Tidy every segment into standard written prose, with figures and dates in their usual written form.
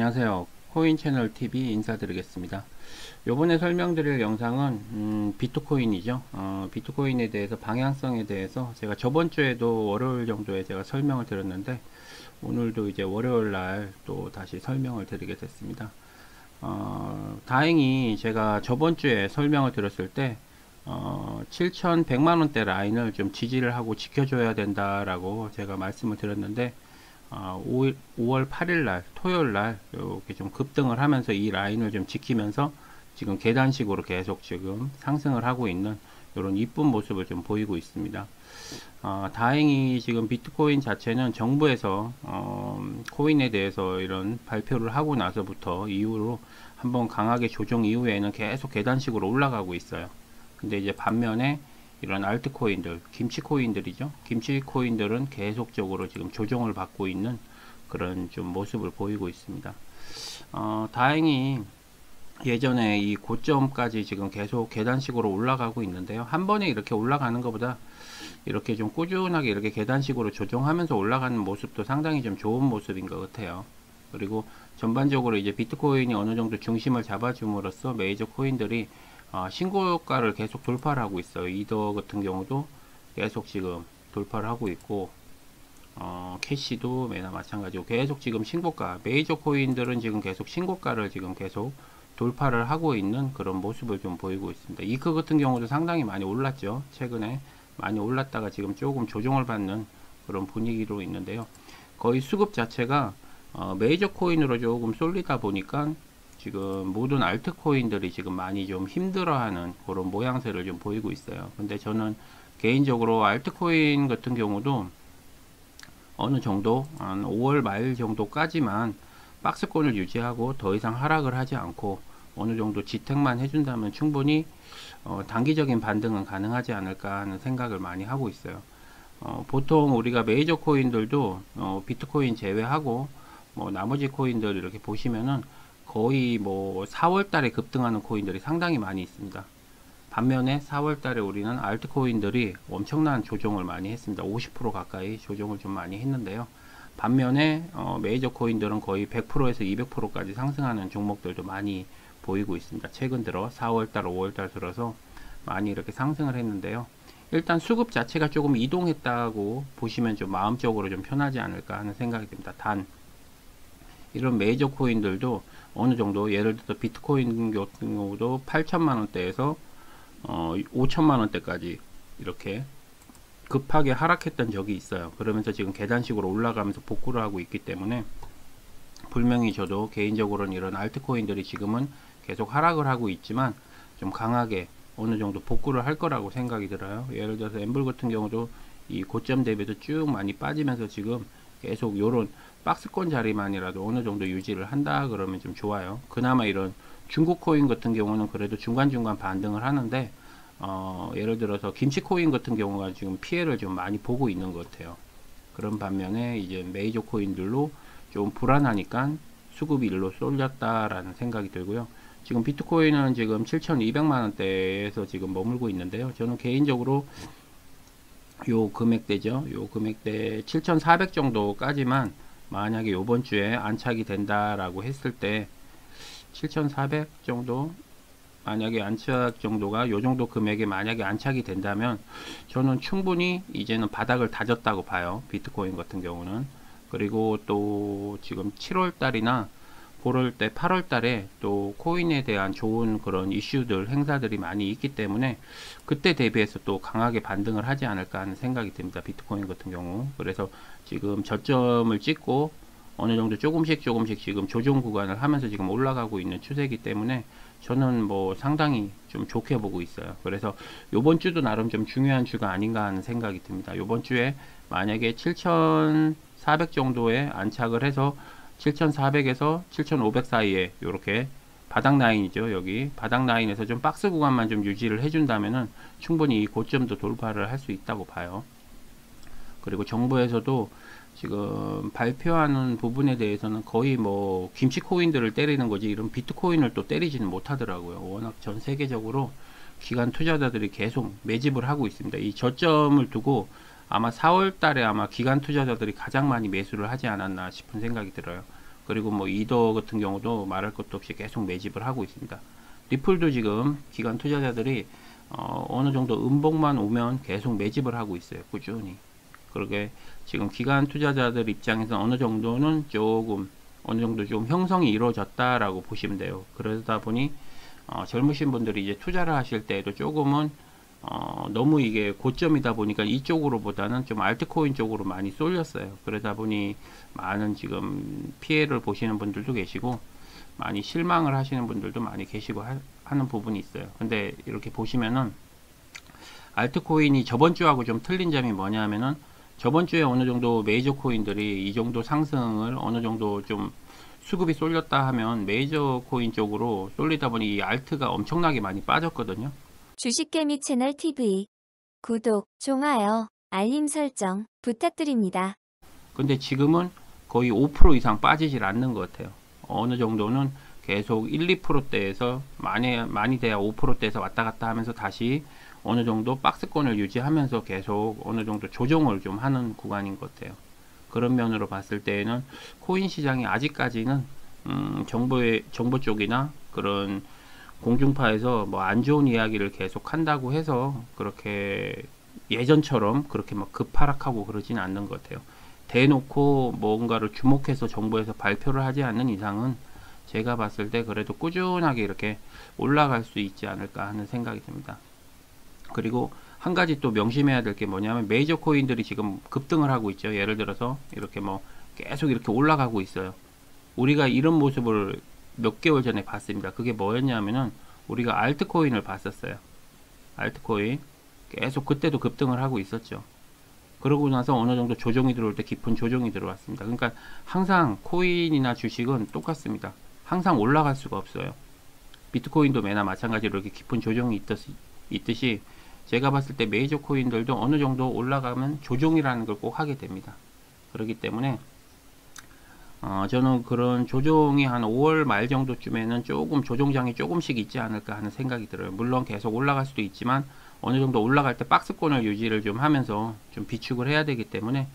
안녕하세요. 코인 채널 TV 인사드리겠습니다. 요번에 설명드릴 영상은 비트코인이죠. 비트코인에 대해서 방향성에 대해서 제가 저번 주에도 월요일 정도에 제가 설명을 드렸는데 오늘도 이제 월요일 날 또 다시 설명을 드리게 됐습니다. 다행히 제가 저번 주에 설명을 드렸을 때 7,100만원대 라인을 좀 지지를 하고 지켜줘야 된다라고 제가 말씀을 드렸는데 5월 8일 날 토요일 날 이렇게 좀 급등을 하면서 이 라인을 좀 지키면서 지금 계단식으로 계속 지금 상승을 하고 있는 이런 이쁜 모습을 좀 보이고 있습니다. 다행히 지금 비트코인 자체는 정부에서 코인에 대해서 이런 발표를 하고 나서부터 이후로 한번 강하게 조정 이후에는 계속 계단식으로 올라가고 있어요. 근데 이제 반면에 이런 알트코인들, 김치코인들이죠. 김치코인들은 계속적으로 지금 조정을 받고 있는 그런 좀 모습을 보이고 있습니다. 다행히 예전에 이 고점까지 지금 계속 계단식으로 올라가고 있는데요. 한 번에 이렇게 올라가는 것보다 이렇게 좀 꾸준하게 이렇게 계단식으로 조정하면서 올라가는 모습도 상당히 좀 좋은 모습인 것 같아요. 그리고 전반적으로 이제 비트코인이 어느 정도 중심을 잡아줌으로써 메이저 코인들이 신고가를 계속 돌파를 하고 있어요. 이더 같은 경우도 계속 지금 돌파를 하고 있고, 캐시도 매나 마찬가지고 계속 지금 신고가, 메이저 코인들은 지금 계속 신고가를 지금 계속 돌파를 하고 있는 그런 모습을 좀 보이고 있습니다. 이크 같은 경우도 상당히 많이 올랐죠. 최근에 많이 올랐다가 지금 조금 조정을 받는 그런 분위기로 있는데요. 거의 수급 자체가 메이저 코인으로 조금 쏠리다 보니까 지금 모든 알트코인들이 지금 많이 좀 힘들어하는 그런 모양새를 좀 보이고 있어요. 근데 저는 개인적으로 알트코인 같은 경우도 어느 정도 한 5월 말 정도까지만 박스권을 유지하고 더 이상 하락을 하지 않고 어느 정도 지탱만 해준다면 충분히 단기적인 반등은 가능하지 않을까 하는 생각을 많이 하고 있어요. 보통 우리가 메이저 코인들도 비트코인 제외하고 뭐 나머지 코인들 이렇게 보시면은 거의 뭐 4월 달에 급등하는 코인들이 상당히 많이 있습니다. 반면에 4월 달에 우리는 알트코인들이 엄청난 조정을 많이 했습니다. 50% 가까이 조정을 좀 많이 했는데요. 반면에 메이저 코인들은 거의 100%에서 200%까지 상승하는 종목들도 많이 보이고 있습니다. 최근 들어 4월달, 5월달 들어서 많이 이렇게 상승을 했는데요. 일단 수급 자체가 조금 이동했다고 보시면 좀 마음적으로 좀 편하지 않을까 하는 생각이 듭니다. 단 이런 메이저 코인들도 어느 정도 예를 들어 비트코인 같은 경우도 8천만원대에서 5천만원대까지 이렇게 급하게 하락했던 적이 있어요. 그러면서 지금 계단식으로 올라가면서 복구를 하고 있기 때문에 분명히 저도 개인적으로는 이런 알트코인들이 지금은 계속 하락을 하고 있지만 좀 강하게 어느 정도 복구를 할 거라고 생각이 들어요. 예를 들어서 엠블 같은 경우도 이 고점 대비도 쭉 많이 빠지면서 지금 계속 요런 박스권 자리만이라도 어느 정도 유지를 한다 그러면 좀 좋아요. 그나마 이런 중국 코인 같은 경우는 그래도 중간중간 반등을 하는데 예를 들어서 김치 코인 같은 경우가 지금 피해를 좀 많이 보고 있는 것 같아요. 그런 반면에 이제 메이저 코인들로 좀 불안하니까 수급이 일로 쏠렸다라는 생각이 들고요. 지금 비트코인은 지금 7,200만원대에서 지금 머물고 있는데요. 저는 개인적으로 요 금액대죠. 요 금액대 7,400 정도까지만 만약에 요번 주에 안착이 된다라고 했을 때 7,400 정도 만약에 안착 정도가 요 정도 금액에 만약에 안착이 된다면 저는 충분히 이제는 바닥을 다졌다고 봐요. 비트코인 같은 경우는. 그리고 또 지금 7월 달이나 그럴 때 8월 달에 또 코인에 대한 좋은 그런 이슈들 행사들이 많이 있기 때문에 그때 대비해서 또 강하게 반등을 하지 않을까 하는 생각이 듭니다. 비트코인 같은 경우. 그래서 지금 저점을 찍고 어느 정도 조금씩 지금 조정 구간을 하면서 지금 올라가고 있는 추세이기 때문에 저는 뭐 상당히 좀 좋게 보고 있어요. 그래서 요번 주도 나름 좀 중요한 주가 아닌가 하는 생각이 듭니다. 요번 주에 만약에 7,400 정도에 안착을 해서 7,400에서 7,500 사이에 이렇게 바닥 라인이죠. 여기 바닥 라인에서 좀 박스 구간만 좀 유지를 해준다면은 충분히 이 고점도 돌파를 할 수 있다고 봐요. 그리고 정부에서도 지금 발표하는 부분에 대해서는 거의 뭐 김치 코인들을 때리는 거지 이런 비트코인을 또 때리지는 못하더라고요. 워낙 전 세계적으로 기관 투자자들이 계속 매집을 하고 있습니다. 이 저점을 두고 아마 4월 달에 아마 기관 투자자들이 가장 많이 매수를 하지 않았나 싶은 생각이 들어요. 그리고 뭐 이더 같은 경우도 말할 것도 없이 계속 매집을 하고 있습니다. 리플도 지금 기관 투자자들이 어느 정도 음봉만 오면 계속 매집을 하고 있어요. 꾸준히. 그러게 지금 기관 투자자들 입장에서 어느 정도는 조금 어느 정도 좀 형성이 이루어졌다라고 보시면 돼요. 그러다 보니 젊으신 분들이 이제 투자를 하실 때에도 조금은 너무 이게 고점이다 보니까 이쪽으로보다는 좀 알트코인 쪽으로 많이 쏠렸어요. 그러다 보니 많은 지금 피해를 보시는 분들도 계시고 많이 실망을 하시는 분들도 많이 계시고 하는 부분이 있어요. 근데 이렇게 보시면은 알트코인이 저번 주하고 좀 틀린 점이 뭐냐면은 저번 주에 어느 정도 메이저 코인들이 이 정도 상승을 어느 정도 좀 수급이 쏠렸다 하면 메이저 코인 쪽으로 쏠리다 보니 이 알트가 엄청나게 많이 빠졌거든요. 주식개미 채널 TV 구독, 좋아요, 알림 설정 부탁드립니다. 근데 지금은 거의 5% 이상 빠지질 않는 것 같아요. 어느 정도는 계속 1, 2%대에서 많이 돼야 5%대에서 왔다 갔다 하면서 다시 어느 정도 박스권을 유지하면서 계속 어느 정도 조정을 좀 하는 구간인 것 같아요. 그런 면으로 봤을 때에는 코인 시장이 아직까지는 정보 쪽이나 그런 공중파에서 뭐 안 좋은 이야기를 계속 한다고 해서 그렇게 예전처럼 그렇게 막 급하락하고 그러진 않는 것 같아요. 대놓고 뭔가를 주목해서 정부에서 발표를 하지 않는 이상은 제가 봤을 때 그래도 꾸준하게 이렇게 올라갈 수 있지 않을까 하는 생각이 듭니다. 그리고 한 가지 또 명심해야 될 게 뭐냐면 메이저 코인들이 지금 급등을 하고 있죠. 예를 들어서 이렇게 뭐 계속 이렇게 올라가고 있어요. 우리가 이런 모습을 몇 개월 전에 봤습니다. 그게 뭐였냐면은 우리가 알트코인을 봤었어요. 알트코인 계속 그때도 급등을 하고 있었죠. 그러고 나서 어느 정도 조정이 들어올 때 깊은 조정이 들어왔습니다. 그러니까 항상 코인이나 주식은 똑같습니다. 항상 올라갈 수가 없어요. 비트코인도 매나 마찬가지로 이렇게 깊은 조정이 있듯이 제가 봤을 때 메이저 코인들도 어느 정도 올라가면 조정이라는 걸 꼭 하게 됩니다. 그렇기 때문에 저는 그런 조정이 한 5월 말 정도쯤에는 조금 조정장이 조금씩 있지 않을까 하는 생각이 들어요. 물론 계속 올라갈 수도 있지만 어느 정도 올라갈 때 박스권을 유지를 좀 하면서 좀 비축을 해야 되기 때문에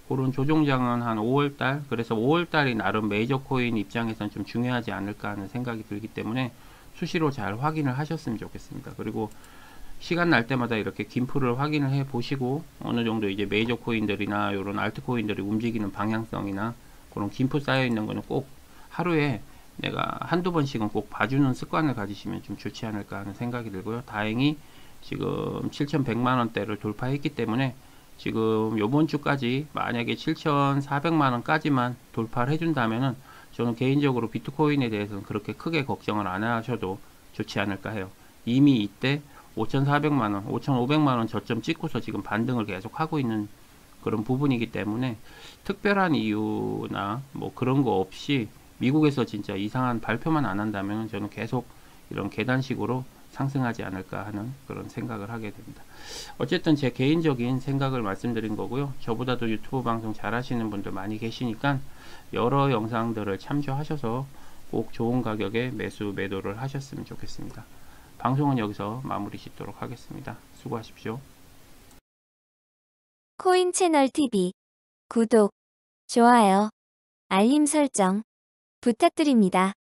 그런 조정장은 한 5월달, 그래서 5월달이 나름 메이저 코인 입장에서는 좀 중요하지 않을까 하는 생각이 들기 때문에 수시로 잘 확인을 하셨으면 좋겠습니다. 그리고 시간 날 때마다 이렇게 김프를 확인을 해 보시고 어느 정도 이제 메이저 코인들이나 이런 알트 코인들이 움직이는 방향성이나 그런 김프 쌓여 있는 거는 꼭 하루에 내가 한두 번씩은 꼭 봐주는 습관을 가지시면 좀 좋지 않을까 하는 생각이 들고요. 다행히 지금 7,100만원대를 돌파했기 때문에 지금 요번 주까지 만약에 7,400만원까지만 돌파를 해준다면은 저는 개인적으로 비트코인에 대해서는 그렇게 크게 걱정을 안 하셔도 좋지 않을까 해요. 이미 이때 5,400만원, 5,500만원 저점 찍고서 지금 반등을 계속 하고 있는 그런 부분이기 때문에 특별한 이유나 뭐 그런 거 없이 미국에서 진짜 이상한 발표만 안 한다면 저는 계속 이런 계단식으로 상승하지 않을까 하는 그런 생각을 하게 됩니다. 어쨌든 제 개인적인 생각을 말씀드린 거고요. 저보다도 유튜브 방송 잘 하시는 분들 많이 계시니까 여러 영상들을 참조하셔서 꼭 좋은 가격에 매수 매도를 하셨으면 좋겠습니다. 방송은 여기서 마무리 짓도록 하겠습니다. 수고하십시오. 코인 채널 TV 구독, 좋아요, 알림 설정 부탁드립니다.